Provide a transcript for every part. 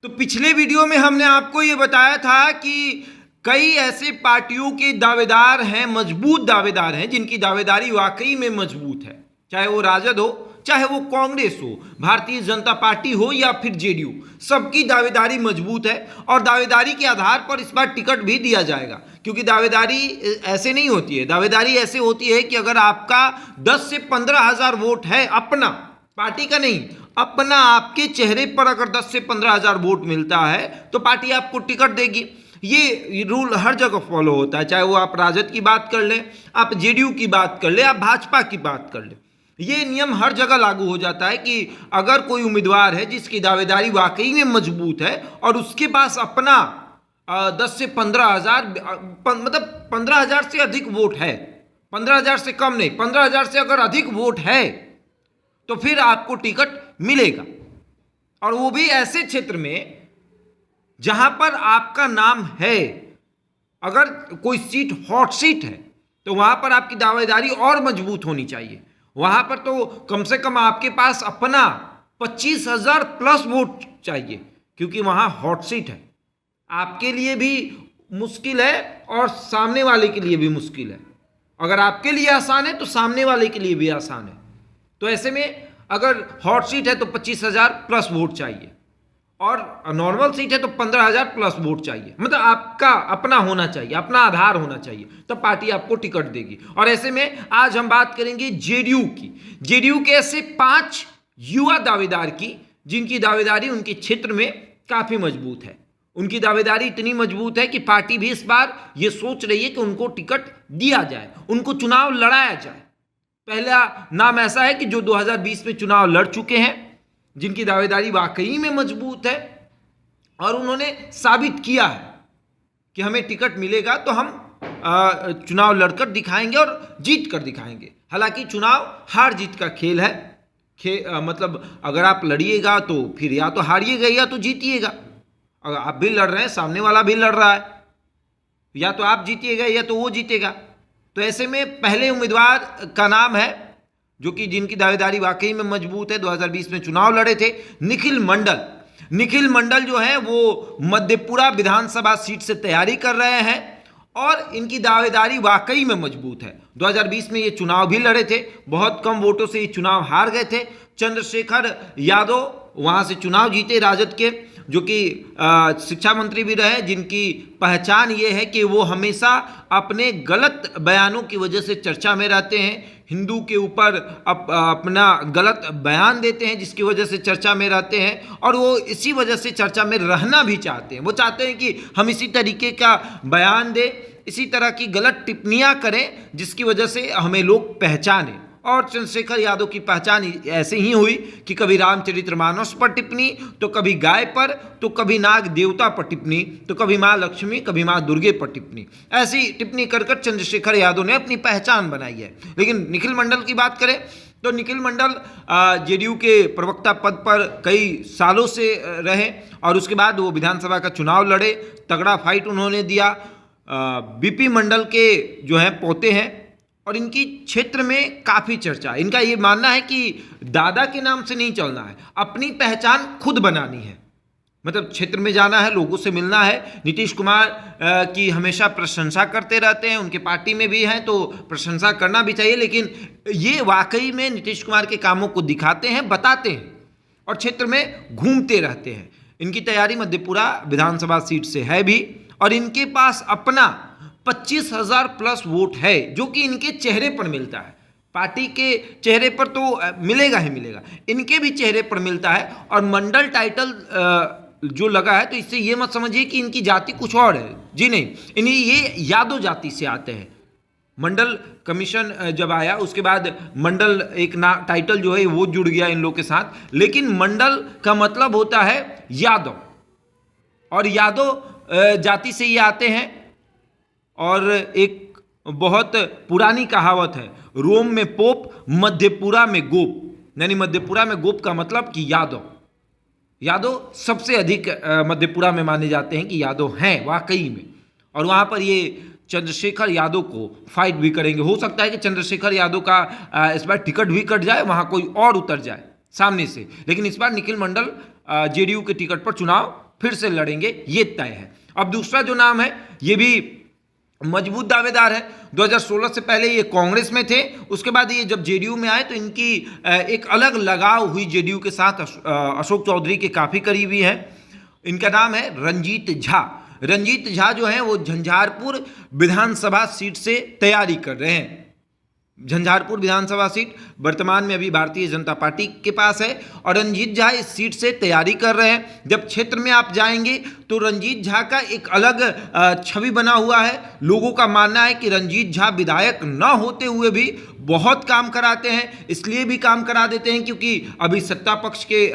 तो पिछले वीडियो में हमने आपको ये बताया था कि कई ऐसे पार्टियों के दावेदार हैं, मजबूत दावेदार हैं, जिनकी दावेदारी वाकई में मजबूत है। चाहे वो राजद हो, चाहे वो कांग्रेस हो, भारतीय जनता पार्टी हो या फिर जेडीयू, सबकी दावेदारी मजबूत है। और दावेदारी के आधार पर इस बार टिकट भी दिया जाएगा, क्योंकि दावेदारी ऐसे नहीं होती है। दावेदारी ऐसे होती है कि अगर आपका 10 से 15 हजार वोट है, अपना, पार्टी का नहीं, अपना, आपके चेहरे पर अगर 10 से 15 हजार वोट मिलता है तो पार्टी आपको टिकट देगी। ये रूल हर जगह फॉलो होता है, चाहे वो आप राजद की बात कर लें, आप जेडीयू की बात कर लें, आप भाजपा की बात कर लें। ये नियम हर जगह लागू हो जाता है कि अगर कोई उम्मीदवार है जिसकी दावेदारी वाकई में मजबूत है और उसके पास अपना 10 से 15 हजार, मतलब 15 हजार से अधिक वोट है, 15 हजार से कम नहीं, 15 हजार से अगर अधिक वोट है तो फिर आपको टिकट मिलेगा। और वो भी ऐसे क्षेत्र में जहां पर आपका नाम है। अगर कोई सीट हॉट सीट है तो वहां पर आपकी दावेदारी और मजबूत होनी चाहिए। वहां पर तो कम से कम आपके पास अपना 25,000 प्लस वोट चाहिए, क्योंकि वहां हॉट सीट है। आपके लिए भी मुश्किल है और सामने वाले के लिए भी मुश्किल है। अगर आपके लिए आसान है तो सामने वाले के लिए भी आसान है। तो ऐसे में अगर हॉट सीट है तो 25,000 प्लस वोट चाहिए, और नॉर्मल सीट है तो 15,000 प्लस वोट चाहिए। मतलब आपका अपना होना चाहिए, अपना आधार होना चाहिए, तब पार्टी आपको टिकट देगी। और ऐसे में आज हम बात करेंगे जेडीयू की। जेडीयू के ऐसे 5 युवा दावेदार की, जिनकी दावेदारी उनके क्षेत्र में काफी मजबूत है। उनकी दावेदारी इतनी मजबूत है कि पार्टी भी इस बार ये सोच रही है कि उनको टिकट दिया जाए, उनको चुनाव लड़ाया जाए। पहला नाम ऐसा है कि जो 2020 में चुनाव लड़ चुके हैं, जिनकी दावेदारी वाकई में मजबूत है और उन्होंने साबित किया है कि हमें टिकट मिलेगा तो हम चुनाव लड़कर दिखाएंगे और जीत कर दिखाएंगे। हालांकि चुनाव हार जीत का खेल है। मतलब अगर आप लड़िएगा तो फिर या तो हारिएगा या तो जीतिएगा। अगर आप भी लड़ रहे हैं, सामने वाला भी लड़ रहा है, या तो आप जीतिएगा या तो वो जीतेगा। तो ऐसे में पहले उम्मीदवार का नाम है जो कि जिनकी दावेदारी वाकई में मजबूत है, 2020 में चुनाव लड़े थे, निखिल मंडल। निखिल मंडल जो है वो मधेपुरा विधानसभा सीट से तैयारी कर रहे हैं और इनकी दावेदारी वाकई में मजबूत है। 2020 में ये चुनाव भी लड़े थे, बहुत कम वोटों से ये चुनाव हार गए थे। चंद्रशेखर यादव वहां से चुनाव जीते, राजद के, जो कि शिक्षा मंत्री भी रहे, जिनकी पहचान ये है कि वो हमेशा अपने गलत बयानों की वजह से चर्चा में रहते हैं। हिंदू के ऊपर अपना गलत बयान देते हैं, जिसकी वजह से चर्चा में रहते हैं, और वो इसी वजह से चर्चा में रहना भी चाहते हैं। वो चाहते हैं कि हम इसी तरीके का बयान दें, इसी तरह की गलत टिप्पणियां करें, जिसकी वजह से हमें लोग पहचानें। और चंद्रशेखर यादव की पहचान ऐसे ही हुई कि कभी रामचरितमानस पर टिप्पणी, तो कभी गाय पर, तो कभी नाग देवता पर टिप्पणी, तो कभी माँ लक्ष्मी, कभी माँ दुर्गे पर टिप्पणी। ऐसी टिप्पणी कर कर चंद्रशेखर यादव ने अपनी पहचान बनाई है। लेकिन निखिल मंडल की बात करें तो निखिल मंडल जेडीयू के प्रवक्ता पद पर कई सालों से रहे और उसके बाद वो विधानसभा का चुनाव लड़े, तगड़ा फाइट उन्होंने दिया। बीपी मंडल के जो हैं पोते हैं और इनकी क्षेत्र में काफ़ी चर्चा है। इनका ये मानना है कि दादा के नाम से नहीं चलना है, अपनी पहचान खुद बनानी है। मतलब क्षेत्र में जाना है, लोगों से मिलना है। नीतीश कुमार की हमेशा प्रशंसा करते रहते हैं, उनके पार्टी में भी हैं तो प्रशंसा करना भी चाहिए, लेकिन ये वाकई में नीतीश कुमार के कामों को दिखाते हैं, बताते हैं और क्षेत्र में घूमते रहते हैं। इनकी तैयारी मधेपुरा विधानसभा सीट से है भी, और इनके पास अपना 25,000 प्लस वोट है, जो कि इनके चेहरे पर मिलता है। पार्टी के चेहरे पर तो मिलेगा ही मिलेगा, इनके भी चेहरे पर मिलता है। और मंडल टाइटल जो लगा है, तो इससे ये मत समझिए कि इनकी जाति कुछ और है, जी नहीं, इन्हें ये यादव जाति से आते हैं। मंडल कमीशन जब आया उसके बाद मंडल एक टाइटल जो है वो जुड़ गया इन लोग के साथ, लेकिन मंडल का मतलब होता है यादव, और यादव जाति से ये आते हैं। और एक बहुत पुरानी कहावत है, रोम में पोप, मधेपुरा में गोप, यानी मधेपुरा में गोप का मतलब कि यादव सबसे अधिक मधेपुरा में माने जाते हैं कि यादव हैं वाकई में। और वहाँ पर ये चंद्रशेखर यादव को फाइट भी करेंगे। हो सकता है कि चंद्रशेखर यादव का इस बार टिकट भी कट जाए, वहाँ कोई और उतर जाए सामने से, लेकिन इस बार निखिल मंडल जेडीयू के टिकट पर चुनाव फिर से लड़ेंगे, ये तय है। अब दूसरा जो नाम है ये भी मजबूत दावेदार है। 2016 से पहले ये कांग्रेस में थे, उसके बाद ये जब जेडीयू में आए तो इनकी एक अलग लगाव हुई जेडीयू के साथ। अशोक चौधरी के काफ़ी करीबी हैं। इनका नाम है रंजीत झा। रंजीत झा जो है वो झंझारपुर विधानसभा सीट से तैयारी कर रहे हैं। झंझारपुर विधानसभा सीट वर्तमान में अभी भारतीय जनता पार्टी के पास है और रंजीत झा इस सीट से तैयारी कर रहे हैं। जब क्षेत्र में आप जाएंगे तो रंजीत झा का एक अलग छवि बना हुआ है। लोगों का मानना है कि रंजीत झा विधायक न होते हुए भी बहुत काम कराते हैं। इसलिए भी काम करा देते हैं क्योंकि अभी सत्ता पक्ष के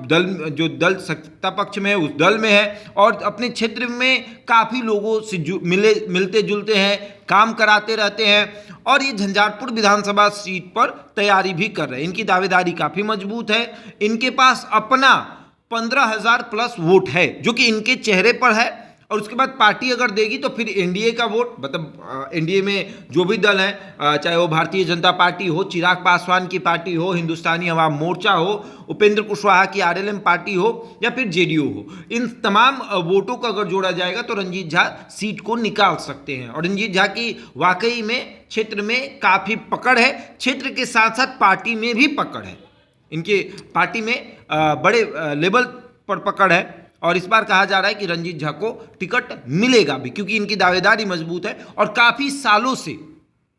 दल सत्ता पक्ष में है उस दल में है और अपने क्षेत्र में काफ़ी लोगों से मिलते जुलते हैं, काम कराते रहते हैं और ये झंझारपुर विधानसभा सीट पर तैयारी भी कर रहे हैं। इनकी दावेदारी काफ़ी मजबूत है। इनके पास अपना 15,000 प्लस वोट है जो कि इनके चेहरे पर है और उसके बाद पार्टी अगर देगी तो फिर एनडीए का वोट, मतलब एनडीए में जो भी दल हैं, चाहे वो भारतीय जनता पार्टी हो, चिराग पासवान की पार्टी हो, हिंदुस्तानी अवाम मोर्चा हो, उपेंद्र कुशवाहा की आरएलएम पार्टी हो या फिर जेडीयू हो, इन तमाम वोटों को अगर जोड़ा जाएगा तो रंजीत झा सीट को निकाल सकते हैं। और रंजीत झा की वाकई में क्षेत्र में काफ़ी पकड़ है। क्षेत्र के साथ साथ पार्टी में भी पकड़ है। इनके पार्टी में बड़े लेवल पर पकड़ है और इस बार कहा जा रहा है कि रंजीत झा को टिकट मिलेगा भी क्योंकि इनकी दावेदारी मजबूत है और काफ़ी सालों से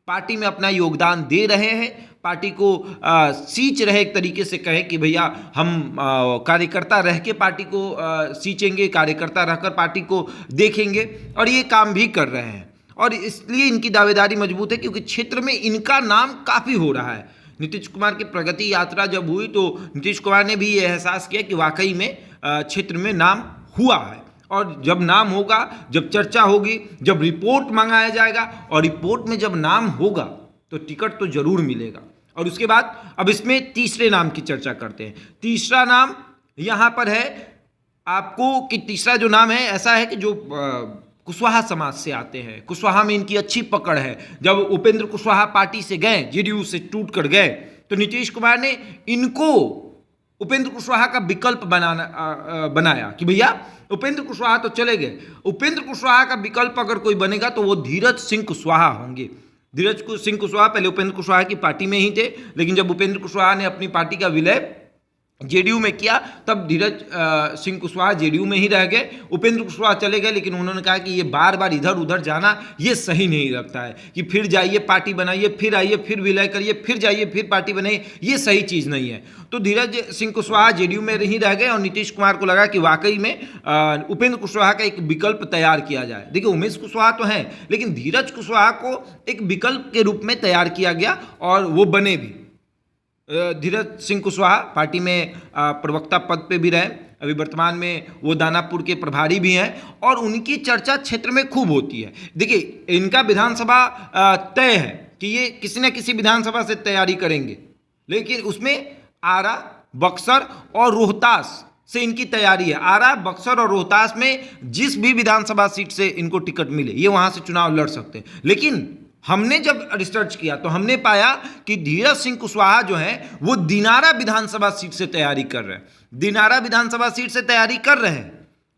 पार्टी में अपना योगदान दे रहे हैं। पार्टी को सींच रहे, एक तरीके से कहें कि भैया हम कार्यकर्ता रह के पार्टी को सींचेंगे, कार्यकर्ता रहकर पार्टी को देखेंगे और ये काम भी कर रहे हैं और इसलिए इनकी दावेदारी मजबूत है क्योंकि क्षेत्र में इनका नाम काफ़ी हो रहा है। नीतीश कुमार की प्रगति यात्रा जब हुई तो नीतीश कुमार ने भी ये एहसास किया कि वाकई में क्षेत्र में नाम हुआ है और जब नाम होगा, जब चर्चा होगी, जब रिपोर्ट मंगाया जाएगा और रिपोर्ट में जब नाम होगा तो टिकट तो जरूर मिलेगा। और उसके बाद अब इसमें तीसरे नाम की चर्चा करते हैं। तीसरा नाम यहाँ पर है आपको कि तीसरा जो नाम है ऐसा है कि जो कुशवाहा समाज से आते हैं। कुशवाहा में इनकी अच्छी पकड़ है। जब उपेंद्र कुशवाहा पार्टी से गए, जेडीयू से टूट कर गए, तो नीतीश कुमार ने इनको उपेंद्र कुशवाहा का विकल्प बनाया कि भैया उपेंद्र कुशवाहा तो चले गए, उपेंद्र कुशवाहा का विकल्प अगर कोई बनेगा तो वो धीरज सिंह कुशवाहा होंगे। धीरज सिंह कुशवाहा पहले उपेंद्र कुशवाहा की पार्टी में ही थे, लेकिन जब उपेंद्र कुशवाहा ने अपनी पार्टी का विलय जेडीयू में किया तब धीरज सिंह कुशवाहा जेडीयू में ही रह गए। उपेंद्र कुशवाहा चले गए, लेकिन उन्होंने कहा कि ये बार बार इधर उधर जाना ये सही नहीं लगता है कि फिर जाइए पार्टी बनाइए, फिर आइए, फिर विलय करिए, फिर जाइए, फिर पार्टी बनाइए, ये सही चीज़ नहीं है। तो धीरज सिंह कुशवाहा जेडीयू में ही रह गए और नीतीश कुमार को लगा कि वाकई में उपेंद्र कुशवाहा का एक विकल्प तैयार किया जाए। देखिए उमेश कुशवाहा तो हैं, लेकिन धीरज कुशवाहा को एक विकल्प के रूप में तैयार किया गया और वो बने भी। धीरज सिंह कुशवाहा पार्टी में प्रवक्ता पद पे भी रहे, अभी वर्तमान में वो दानापुर के प्रभारी भी हैं और उनकी चर्चा क्षेत्र में खूब होती है। देखिए इनका विधानसभा तय है कि ये किसी न किसी विधानसभा से तैयारी करेंगे, लेकिन उसमें आरा, बक्सर और रोहतास से इनकी तैयारी है। आरा, बक्सर और रोहतास में जिस भी विधानसभा सीट से इनको टिकट मिले ये वहाँ से चुनाव लड़ सकते हैं। लेकिन हमने जब रिसर्च किया तो हमने पाया कि धीरज सिंह कुशवाहा जो हैं वो दिनारा विधानसभा सीट से तैयारी कर रहे हैं। दिनारा विधानसभा सीट से तैयारी कर रहे हैं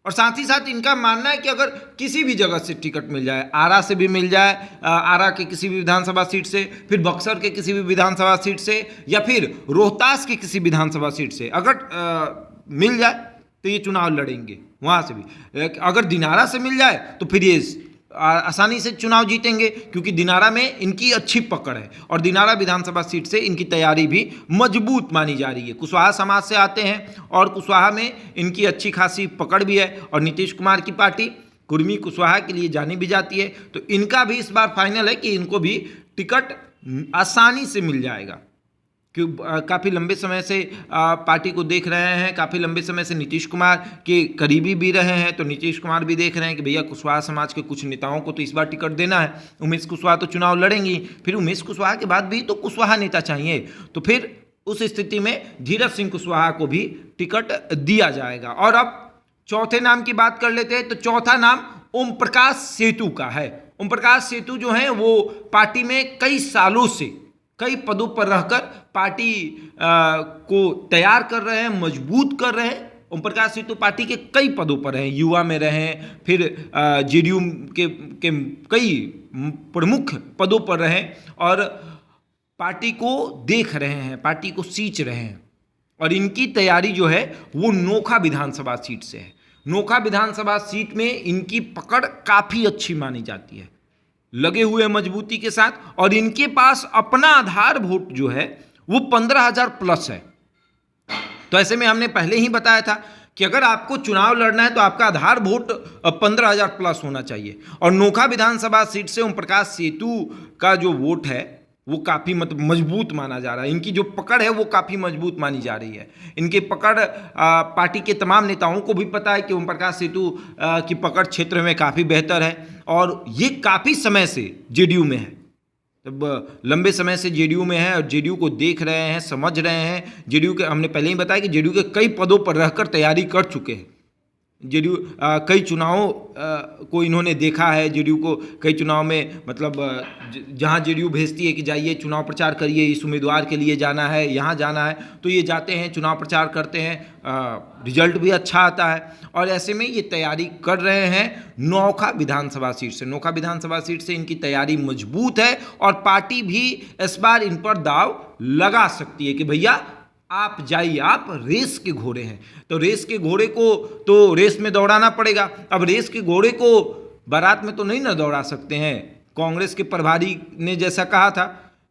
और साथ ही साथ इनका मानना है कि अगर किसी भी जगह से टिकट मिल जाए, आरा से भी मिल जाए, आरा के किसी भी विधानसभा सीट से, फिर बक्सर के किसी भी विधानसभा सीट से या फिर रोहतास की किसी विधानसभा सीट से अगर मिल जाए तो ये चुनाव लड़ेंगे वहाँ से भी। अगर दिनारा से मिल जाए तो फिर ये आसानी से चुनाव जीतेंगे क्योंकि दिनारा में इनकी अच्छी पकड़ है और दिनारा विधानसभा सीट से इनकी तैयारी भी मजबूत मानी जा रही है। कुशवाहा समाज से आते हैं और कुशवाहा में इनकी अच्छी खासी पकड़ भी है और नीतीश कुमार की पार्टी कुर्मी कुशवाहा के लिए जानी भी जाती है। तो इनका भी इस बार फाइनल है कि इनको भी टिकट आसानी से मिल जाएगा क्यों काफ़ी लंबे समय से पार्टी को देख रहे हैं, काफ़ी लंबे समय से नीतीश कुमार के करीबी भी रहे हैं। तो नीतीश कुमार भी देख रहे हैं कि भैया कुशवाहा समाज के कुछ नेताओं को तो इस बार टिकट देना है। उमेश कुशवाहा तो चुनाव लड़ेंगी, फिर उमेश कुशवाहा के बाद भी तो कुशवाहा नेता चाहिए, तो फिर उस स्थिति में धीरज सिंह कुशवाहा को भी टिकट दिया जाएगा। और अब चौथे नाम की बात कर लेते हैं। तो चौथा नाम ओम प्रकाश सेतु का है। ओम प्रकाश सेतु जो है वो पार्टी में कई सालों से कई पदों पर रहकर पार्टी को तैयार कर रहे हैं, मजबूत कर रहे हैं ओम प्रकाश सेतु पार्टी के कई पदों पर रहे, युवा में रहे, फिर जेडीयू के कई प्रमुख पदों पर रहे और पार्टी को देख रहे हैं, पार्टी को सींच रहे हैं। और इनकी तैयारी जो है वो नोखा विधानसभा सीट से है। नोखा विधानसभा सीट में इनकी पकड़ काफ़ी अच्छी मानी जाती है, लगे हुए मजबूती के साथ, और इनके पास अपना आधार वोट जो है वो 15,000 प्लस है। तो ऐसे में हमने पहले ही बताया था कि अगर आपको चुनाव लड़ना है तो आपका आधार वोट 15,000 प्लस होना चाहिए। और नोखा विधानसभा सीट से ओम प्रकाश सेतु का जो वोट है वो काफ़ी मतलब मजबूत माना जा रहा है। इनकी जो पकड़ है वो काफ़ी मजबूत मानी जा रही है। इनकी पकड़ पार्टी के तमाम नेताओं को भी पता है कि ओम प्रकाश सेतु की पकड़ क्षेत्र में काफ़ी बेहतर है और ये काफ़ी समय से जेडीयू में है, तब लंबे समय से जेडीयू में है और जेडीयू को देख रहे हैं, समझ रहे हैं। जेडीयू के हमने पहले ही बताया कि जेडीयू के कई पदों पर रहकर तैयारी कर चुके हैं। जेडीयू कई चुनावों को इन्होंने देखा है। जेडीयू को कई चुनाव में मतलब जहां जेडीयू भेजती है कि जाइए चुनाव प्रचार करिए, इस उम्मीदवार के लिए जाना है, यहाँ जाना है, तो ये जाते हैं, चुनाव प्रचार करते हैं, रिजल्ट भी अच्छा आता है। और ऐसे में ये तैयारी कर रहे हैं नोखा विधानसभा सीट से। नोखा विधानसभा सीट से इनकी तैयारी मजबूत है और पार्टी भी इस बार इन पर दाव लगा सकती है कि भैया आप जाइए, आप रेस के घोड़े हैं, तो रेस के घोड़े को तो रेस में दौड़ाना पड़ेगा। अब रेस के घोड़े को बारात में तो नहीं ना दौड़ा सकते हैं। कांग्रेस के प्रभारी ने जैसा कहा था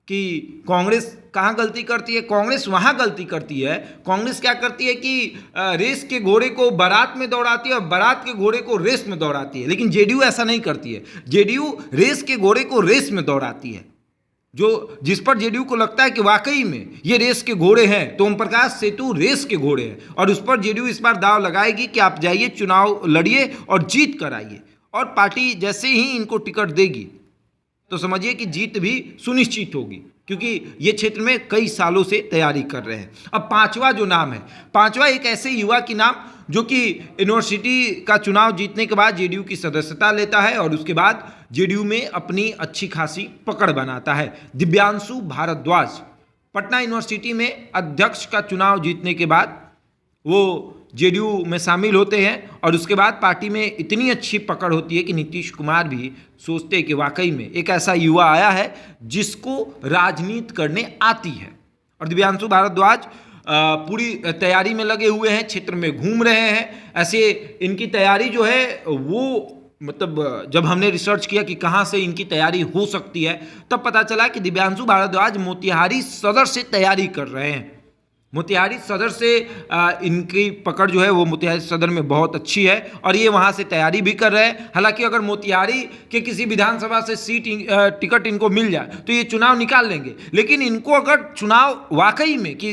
कि कांग्रेस कहाँ गलती करती है, कांग्रेस वहाँ गलती करती है। कांग्रेस क्या करती है कि रेस के घोड़े को बारात में दौड़ाती है और बारात के घोड़े को रेस में दौड़ाती है, लेकिन जेडीयू ऐसा नहीं करती है। जेडीयू रेस के घोड़े को रेस में दौड़ाती है। जो जिस पर जेडीयू को लगता है कि वाकई में ये रेस के घोड़े हैं, तो ओम प्रकाश सेतु रेस के घोड़े हैं और उस पर जेडीयू इस बार दाव लगाएगी कि आप जाइए, चुनाव लड़िए और जीत कर आइए। और पार्टी जैसे ही इनको टिकट देगी तो समझिए कि जीत भी सुनिश्चित होगी, क्योंकि ये क्षेत्र में कई सालों से तैयारी कर रहे हैं। अब पांचवा जो नाम है, पांचवा एक ऐसे युवा की नाम जो कि यूनिवर्सिटी का चुनाव जीतने के बाद जेडीयू की सदस्यता लेता है और उसके बाद जेडीयू में अपनी अच्छी खासी पकड़ बनाता है। दिव्यांशु भारद्वाज पटना यूनिवर्सिटी में अध्यक्ष का चुनाव जीतने के बाद वो जेडीयू में शामिल होते हैं और उसके बाद पार्टी में इतनी अच्छी पकड़ होती है कि नीतीश कुमार भी सोचते हैं कि वाकई में एक ऐसा युवा आया है जिसको राजनीति करने आती है। और दिव्यांशु भारद्वाज पूरी तैयारी में लगे हुए हैं, क्षेत्र में घूम रहे हैं। ऐसे इनकी तैयारी जो है वो मतलब जब हमने रिसर्च किया कि कहाँ से इनकी तैयारी हो सकती है, तब पता चला कि दिव्यांशु भारद्वाज मोतिहारी सदर से तैयारी कर रहे हैं। मोतिहारी सदर से इनकी पकड़ जो है वो मोतिहारी सदर में बहुत अच्छी है और ये वहाँ से तैयारी भी कर रहे हैं। हालांकि अगर मोतिहारी के किसी विधानसभा से टिकट इनको मिल जाए तो ये चुनाव निकाल लेंगे, लेकिन इनको अगर चुनाव वाकई में कि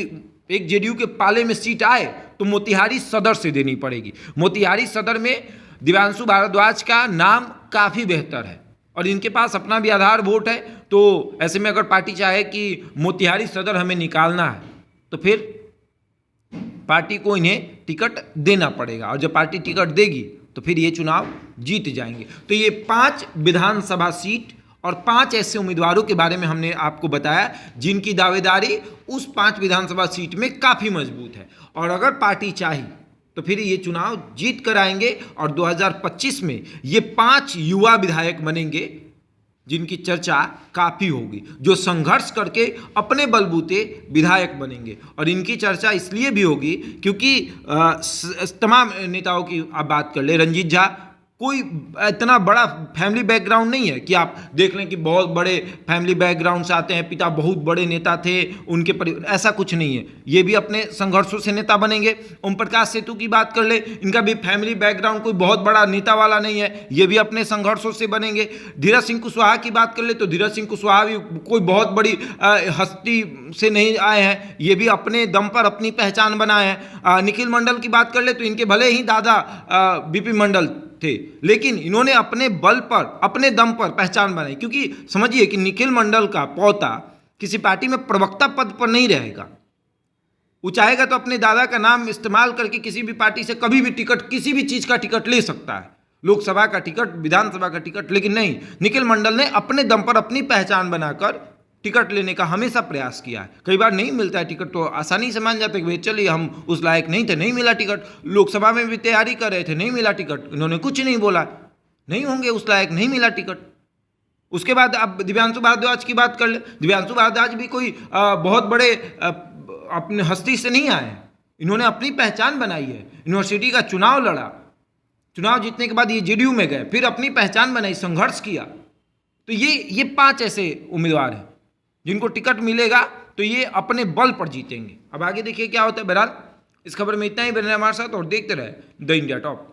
एक जेडीयू के पाले में सीट आए तो मोतिहारी सदर से देनी पड़ेगी। मोतिहारी सदर में दिव्यांशु भारद्वाज का नाम काफ़ी बेहतर है और इनके पास अपना भी आधार वोट है। तो ऐसे में अगर पार्टी चाहे कि मोतिहारी सदर हमें निकालना है तो फिर पार्टी को इन्हें टिकट देना पड़ेगा और जब पार्टी टिकट देगी तो फिर ये चुनाव जीत जाएंगे। तो ये 5 विधानसभा सीट और 5 ऐसे उम्मीदवारों के बारे में हमने आपको बताया जिनकी दावेदारी उस 5 विधानसभा सीट में काफ़ी मजबूत है और अगर पार्टी चाही तो फिर ये चुनाव जीत कर आएंगे और 2025 में ये 5 युवा विधायक बनेंगे जिनकी चर्चा काफ़ी होगी, जो संघर्ष करके अपने बलबूते विधायक बनेंगे। और इनकी चर्चा इसलिए भी होगी क्योंकि तमाम नेताओं की आप बात कर ले, रंजीत झा कोई इतना बड़ा फैमिली बैकग्राउंड नहीं है कि आप देख लें कि बहुत बड़े फैमिली बैकग्राउंड से आते हैं, पिता बहुत बड़े नेता थे, उनके परिवार, ऐसा कुछ नहीं है। ये भी अपने संघर्षों से नेता बनेंगे। ओम प्रकाश सेतु की बात कर ले, इनका भी फैमिली बैकग्राउंड कोई बहुत बड़ा नेता वाला नहीं है, ये भी अपने संघर्षों से बनेंगे। धीरज सिंह कुशवाहा की बात कर ले तो धीरज सिंह कुशवाहा भी कोई बहुत बड़ी हस्ती से नहीं आए हैं, ये भी अपने दम पर अपनी पहचान बनाए हैं। निखिल मंडल की बात कर ले तो इनके भले ही दादा बीपी मंडल थे, लेकिन इन्होंने अपने बल पर, अपने दम पर पहचान बनाई। क्योंकि समझिए कि निखिल मंडल का पोता किसी पार्टी में प्रवक्ता पद पर नहीं रहेगा, वो चाहेगा तो अपने दादा का नाम इस्तेमाल करके किसी भी पार्टी से कभी भी टिकट, किसी भी चीज़ का टिकट ले सकता है, लोकसभा का टिकट, विधानसभा का टिकट। लेकिन नहीं, निखिल मंडल ने अपने दम पर अपनी पहचान बनाकर टिकट लेने का हमेशा प्रयास किया है। कई बार नहीं मिलता है टिकट तो आसानी से मान जाते हैं कि भाई चलिए हम उस लायक नहीं थे, नहीं मिला टिकट। लोकसभा में भी तैयारी कर रहे थे, नहीं मिला टिकट, इन्होंने कुछ नहीं बोला, नहीं होंगे उस लायक, नहीं मिला टिकट। उसके बाद अब दिव्यांशु भारद्वाज की बात कर ले। दिव्यांशु भारद्वाज भी कोई बहुत बड़े अपने हस्ती से नहीं आए, इन्होंने अपनी पहचान बनाई है। यूनिवर्सिटी का चुनाव लड़ा, चुनाव जीतने के बाद ये जेडीयू में गए, फिर अपनी पहचान बनाई, संघर्ष किया। तो ये 5 ऐसे उम्मीदवार हैं जिनको टिकट मिलेगा तो ये अपने बल पर जीतेंगे। अब आगे देखिए क्या होता है। बहरहाल इस खबर में इतना ही। बने हमारे साथ और देखते रहे द इंडिया टॉप।